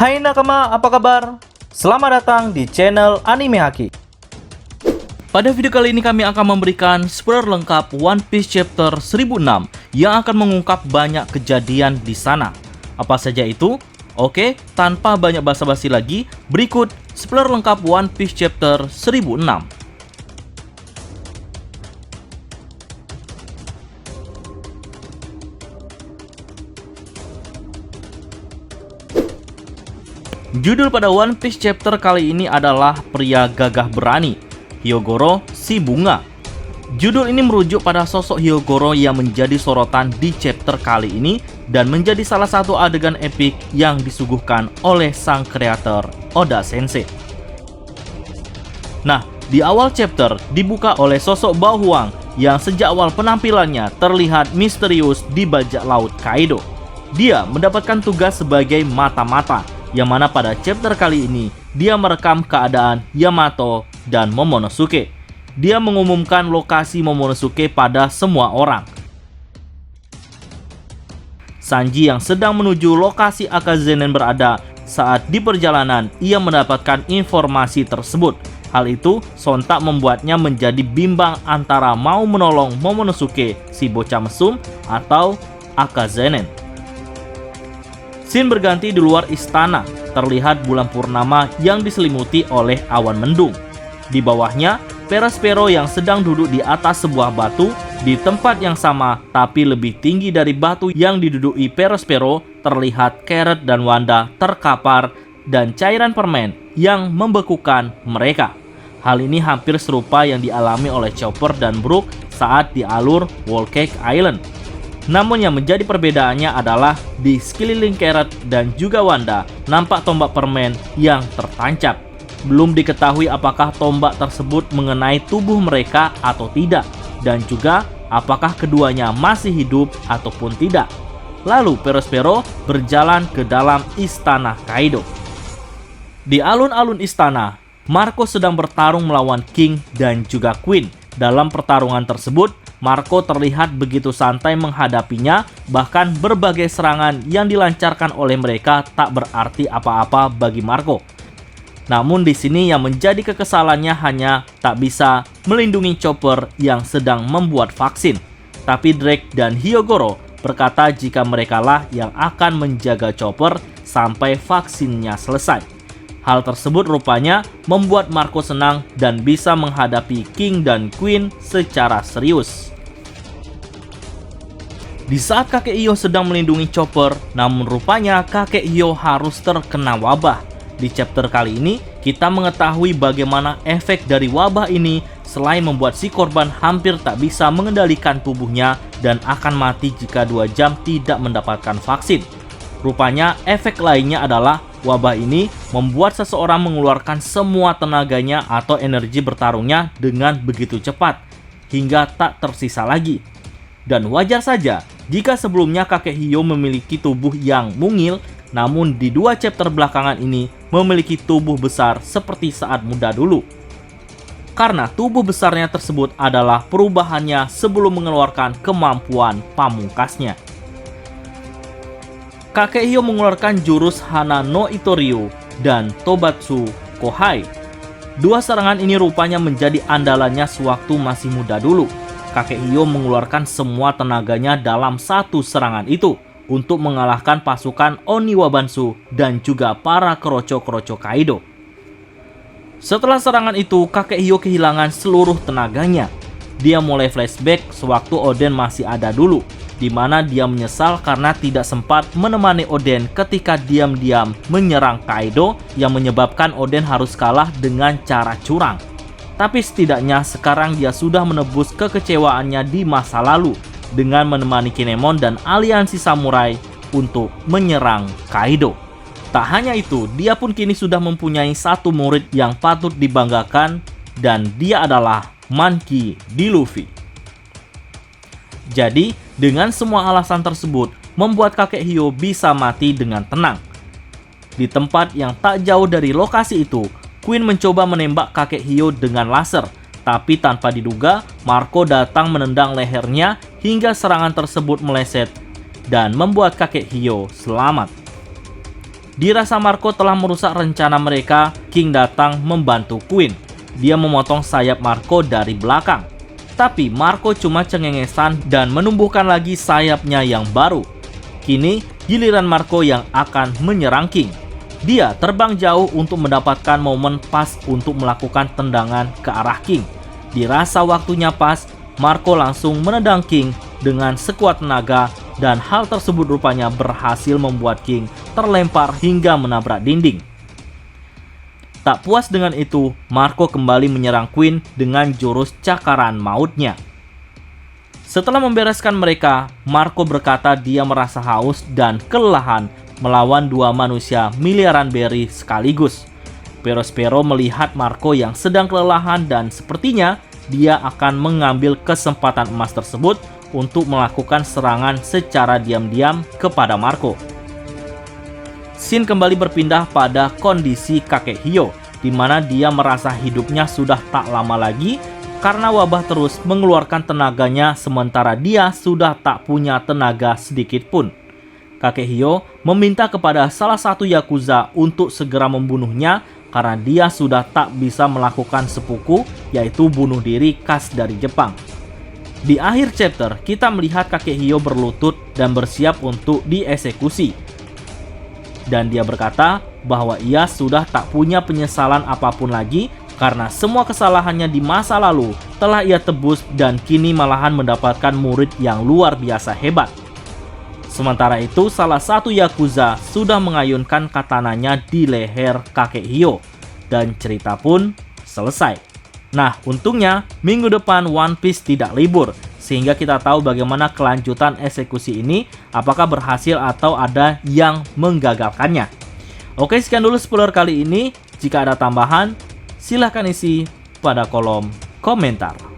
Hai nakama, apa kabar? Selamat datang di channel Anime Haki. Pada video kali ini kami akan memberikan spoiler lengkap One Piece Chapter 1006 yang akan mengungkap banyak kejadian di sana. Apa saja itu? Oke, tanpa banyak basa-basi lagi, berikut spoiler lengkap One Piece Chapter 1006. Judul pada One Piece chapter kali ini adalah Pria Gagah Berani, Hyogoro si Bunga. Judul ini merujuk pada sosok Hyogoro yang menjadi sorotan di chapter kali ini dan menjadi salah satu adegan epik yang disuguhkan oleh sang kreator Oda Sensei. Nah, di awal chapter dibuka oleh sosok Bao Huang yang sejak awal penampilannya terlihat misterius di bajak laut Kaido. Dia mendapatkan tugas sebagai mata-mata, yang mana pada chapter kali ini dia merekam keadaan Yamato dan Momonosuke. Dia mengumumkan lokasi Momonosuke pada semua orang. Sanji yang sedang menuju lokasi Akazenen berada. Saat di perjalanan ia mendapatkan informasi tersebut. Hal itu sontak membuatnya menjadi bimbang antara mau menolong Momonosuke si bocah mesum atau Akazenen. Scene berganti di luar istana, terlihat bulan purnama yang diselimuti oleh awan mendung. Di bawahnya, Perospero yang sedang duduk di atas sebuah batu di tempat yang sama tapi lebih tinggi dari batu yang diduduki Perospero. Terlihat Carrot dan Wanda terkapar dan cairan permen yang membekukan mereka. Hal ini hampir serupa yang dialami oleh Chopper dan Brook saat di alur Whole Cake Island. Namun yang menjadi perbedaannya adalah di sekeliling Carrot dan juga Wanda nampak tombak permen yang tertancap. Belum diketahui apakah tombak tersebut mengenai tubuh mereka atau tidak, dan juga apakah keduanya masih hidup ataupun tidak. Lalu Perospero berjalan ke dalam istana Kaido. Di alun-alun istana, Marco sedang bertarung melawan King dan juga Queen. Dalam pertarungan tersebut, Marco terlihat begitu santai menghadapinya, bahkan berbagai serangan yang dilancarkan oleh mereka tak berarti apa-apa bagi Marco. Namun di sini yang menjadi kekesalannya hanya tak bisa melindungi Chopper yang sedang membuat vaksin. Tapi Drake dan Hyogoro berkata jika merekalah yang akan menjaga Chopper sampai vaksinnya selesai. Hal tersebut rupanya membuat Marco senang dan bisa menghadapi King dan Queen secara serius. Di saat kakek Hyo sedang melindungi Chopper, namun rupanya kakek Hyo harus terkena wabah. Di chapter kali ini, kita mengetahui bagaimana efek dari wabah ini selain membuat si korban hampir tak bisa mengendalikan tubuhnya dan akan mati jika 2 jam tidak mendapatkan vaksin. Rupanya efek lainnya adalah wabah ini membuat seseorang mengeluarkan semua tenaganya atau energi bertarungnya dengan begitu cepat, hingga tak tersisa lagi. Dan wajar saja jika sebelumnya kakek Hyo memiliki tubuh yang mungil, namun di 2 chapter belakangan ini memiliki tubuh besar seperti saat muda dulu. Karena tubuh besarnya tersebut adalah perubahannya sebelum mengeluarkan kemampuan pamungkasnya. Kakek Hyo mengeluarkan jurus Hana no Itoryu dan Tobatsu Kohai. 2 serangan ini rupanya menjadi andalannya sewaktu masih muda dulu. Kakek Hyo mengeluarkan semua tenaganya dalam 1 serangan itu untuk mengalahkan pasukan Oniwa Bansu dan juga para kroco-kroco Kaido. Setelah serangan itu, kakek Hyo kehilangan seluruh tenaganya. Dia mulai flashback sewaktu Oden masih ada dulu, di mana dia menyesal karena tidak sempat menemani Oden ketika diam-diam menyerang Kaido yang menyebabkan Oden harus kalah dengan cara curang. Tapi setidaknya sekarang dia sudah menebus kekecewaannya di masa lalu dengan menemani Kinemon dan aliansi samurai untuk menyerang Kaido. Tak hanya itu, dia pun kini sudah mempunyai 1 murid yang patut dibanggakan, dan dia adalah Monkey D. Luffy. Jadi, dengan semua alasan tersebut, membuat kakek Hyo bisa mati dengan tenang. Di tempat yang tak jauh dari lokasi itu, Queen mencoba menembak kakek Hyo dengan laser, tapi tanpa diduga, Marco datang menendang lehernya hingga serangan tersebut meleset dan membuat kakek Hyo selamat. Dirasa Marco telah merusak rencana mereka, King datang membantu Queen. Dia memotong sayap Marco dari belakang. Tapi Marco cuma cengengesan dan menumbuhkan lagi sayapnya yang baru. Kini giliran Marco yang akan menyerang King. Dia terbang jauh untuk mendapatkan momen pas untuk melakukan tendangan ke arah King. Dirasa waktunya pas, Marco langsung menendang King dengan sekuat tenaga dan hal tersebut rupanya berhasil membuat King terlempar hingga menabrak dinding. Tak puas dengan itu, Marco kembali menyerang Queen dengan jurus cakaran mautnya. Setelah membereskan mereka, Marco berkata dia merasa haus dan kelelahan melawan dua manusia miliaran berry sekaligus. Perospero melihat Marco yang sedang kelelahan dan sepertinya dia akan mengambil kesempatan emas tersebut untuk melakukan serangan secara diam-diam kepada Marco. Scene kembali berpindah pada kondisi kakek Hyo, di mana dia merasa hidupnya sudah tak lama lagi karena wabah terus mengeluarkan tenaganya sementara dia sudah tak punya tenaga sedikit pun. Kakek Hyo meminta kepada salah satu Yakuza untuk segera membunuhnya karena dia sudah tak bisa melakukan seppuku, yaitu bunuh diri khas dari Jepang. Di akhir chapter, kita melihat kakek Hyo berlutut dan bersiap untuk dieksekusi. Dan dia berkata bahwa ia sudah tak punya penyesalan apapun lagi karena semua kesalahannya di masa lalu telah ia tebus dan kini malahan mendapatkan murid yang luar biasa hebat. Sementara itu, salah satu Yakuza sudah mengayunkan katananya di leher kakek Hyo dan cerita pun selesai. Nah, untungnya minggu depan One Piece tidak libur, sehingga kita tahu bagaimana kelanjutan eksekusi ini, apakah berhasil atau ada yang menggagalkannya. Oke, sekian dulu spoiler kali ini. Jika ada tambahan, silahkan isi pada kolom komentar.